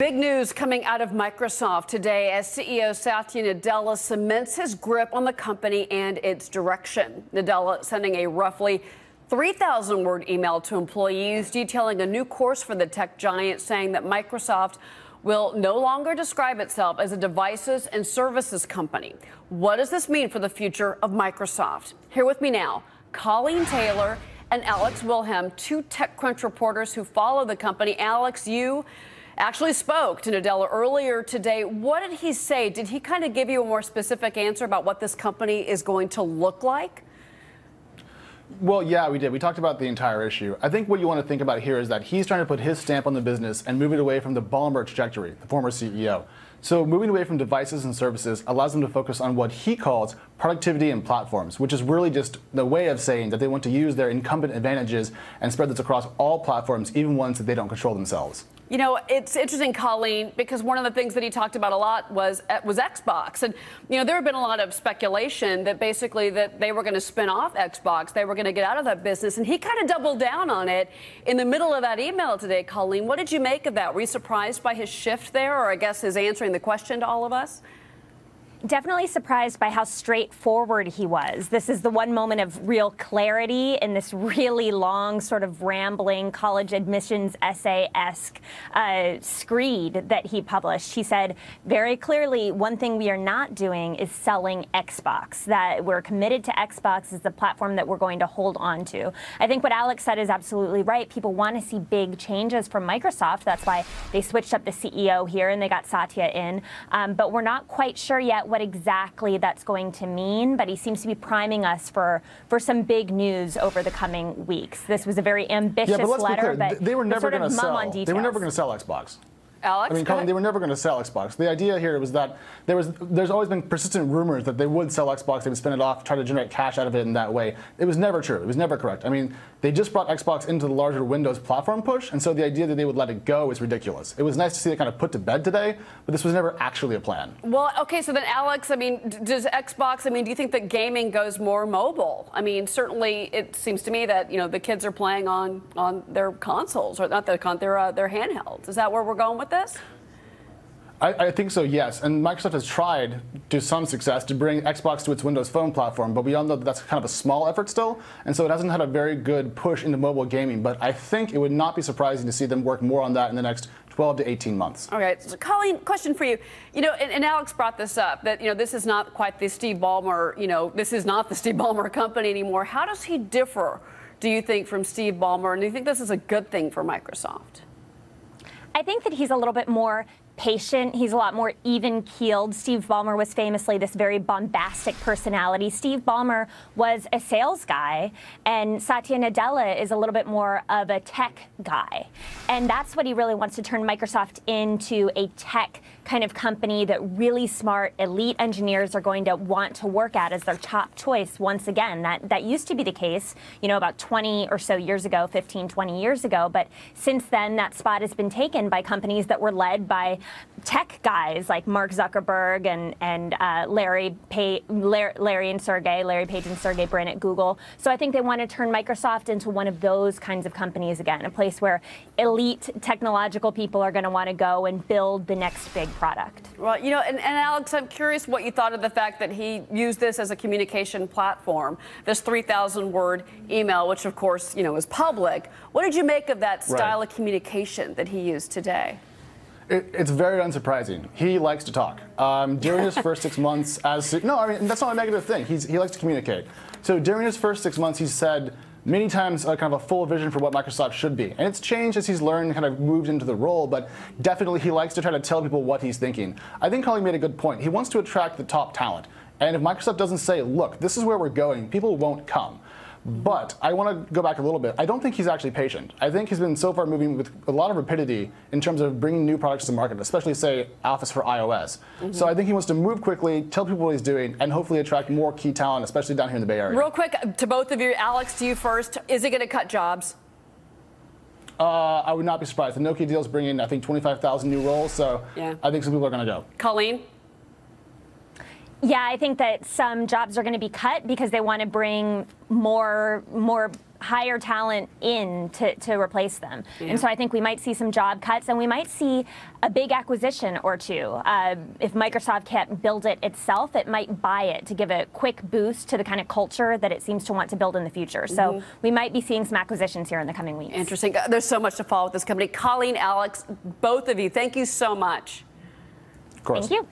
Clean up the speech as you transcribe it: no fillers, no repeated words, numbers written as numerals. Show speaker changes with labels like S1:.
S1: Big news coming out of Microsoft today as CEO Satya Nadella cements his grip on the company and its direction. Nadella sending a roughly 3,000-word email to employees detailing a new course for the tech giant, saying that Microsoft will no longer describe itself as a devices and services company. What does this mean for the future of Microsoft? Here with me now, Colleen Taylor and Alex Wilhelm, two TechCrunch reporters who follow the company. Alex, you actually spoke to Nadella earlier today. What did he say? Did he kind of give you a more specific answer about what this company is going to look like?
S2: Well, yeah, we did. We talked about the entire issue. I think what you want to think about here is that he's trying to put his stamp on the business and move it away from the Ballmer trajectory, the former CEO. So moving away from devices and services allows them to focus on what he calls productivity and platforms, which is really just the way of saying that they want to use their incumbent advantages and spread this across all platforms, even ones that they don't control themselves.
S1: You know, it's interesting, Colleen, because one of the things that he talked about a lot was Xbox. And, you know, there had been a lot of speculation that basically that they were going to spin off Xbox. They were going to get out of that business. And he kind of doubled down on it in the middle of that email today, Colleen. What did you make of that? Were you surprised by his shift there, or I guess his answering the question to all of us?
S3: Definitely surprised by how straightforward he was. This is the one moment of real clarity in this really long, sort of rambling college admissions essay-esque screed that he published. He said very clearly, one thing we are not doing is selling Xbox, that we're committed to Xbox as the platform that we're going to hold on to. I think what Alex said is absolutely right. People want to see big changes from Microsoft. That's why they switched up the CEO here and they got Satya in. But we're not quite sure yet what exactly that's going to mean, but he seems to be priming us for some big news over the coming weeks. This was a very ambitious letter, but
S2: they were never going to sell.
S3: Details.
S2: They were never going to sell Xbox.
S1: Alex,
S2: I mean, Colleen, they were never going to sell Xbox. The idea here was that there's always been persistent rumors that they would sell Xbox, they would spin it off, try to generate cash out of it in that way. It was never true. It was never correct. I mean, they just brought Xbox into the larger Windows platform push, and so the idea that they would let it go is ridiculous. It was nice to see it kind of put to bed today, but this was never actually a plan.
S1: Well, okay, so then, Alex, I mean, does Xbox, I mean, do you think that gaming goes more mobile? I mean, certainly it seems to me that, you know, the kids are playing on their consoles, or not their handhelds. Is that where we're going with this?
S2: I think so, yes. And Microsoft has tried, to some success, to bring Xbox to its Windows Phone platform, but we all know that that's kind of a small effort still, and so it hasn't had a very good push into mobile gaming. But I think it would not be surprising to see them work more on that in the next 12 to 18 months.
S1: All right. So, Colleen, question for you. You know, and Alex brought this up, that, you know, this is not quite the Steve Ballmer, you know, this is not the Steve Ballmer company anymore. How does he differ, do you think, from Steve Ballmer? And do you think this is a good thing for Microsoft?
S3: I think that he's a little bit more patient. He's a lot more even-keeled. Steve Ballmer was famously this very bombastic personality. Steve Ballmer was a sales guy, and Satya Nadella is a little bit more of a tech guy. And that's what he really wants to turn Microsoft into, a tech kind of company that really smart, elite engineers are going to want to work at as their top choice once again. That used to be the case, you know, about 20 or so years ago, 15, 20 years ago. But since then, that spot has been taken by companies that were led by tech guys like Mark Zuckerberg and Larry Page and Sergey Brin at Google. So I think they want to turn Microsoft into one of those kinds of companies again, a place where elite technological people are going to want to go and build the next big product.
S1: Well, you know, and Alex, I'm curious what you thought of the fact that he used this as a communication platform, this 3,000-word email, which of course, you know, is public. What did you make of that style of communication that he used today?
S2: It's very unsurprising. He likes to talk. During his first 6 months no, I mean, that's not a negative thing. He likes to communicate. So during his first 6 months, he said many times kind of a full vision for what Microsoft should be. And it's changed as he's learned and kind of moved into the role, but definitely he likes to try to tell people what he's thinking. I think Colleen made a good point. He wants to attract the top talent. And if Microsoft doesn't say, look, this is where we're going, people won't come. But I want to go back a little bit. I don't think he's actually patient. I think he's been so far moving with a lot of rapidity in terms of bringing new products to market, especially, say, Office for iOS. So I think he wants to move quickly, tell people what he's doing, and hopefully attract more key talent, especially down here in the Bay Area.
S1: Real quick, to both of you, Alex, to you first, is it going to cut jobs?
S2: I would not be surprised. The Nokia deal is bringing, I think, 25,000 new roles, so I think some people are going to go.
S1: Colleen?
S3: Yeah, I think that some jobs are going to be cut because they want to bring more hire talent in to replace them. And so I think we might see some job cuts, and we might see a big acquisition or two. If Microsoft can't build it itself, it might buy it to give a quick boost to the kind of culture that it seems to want to build in the future. So we might be seeing some acquisitions here in the coming weeks.
S1: Interesting. There's so much to follow with this company. Colleen, Alex, both of you, thank you so much.
S2: Of course.
S3: Thank you.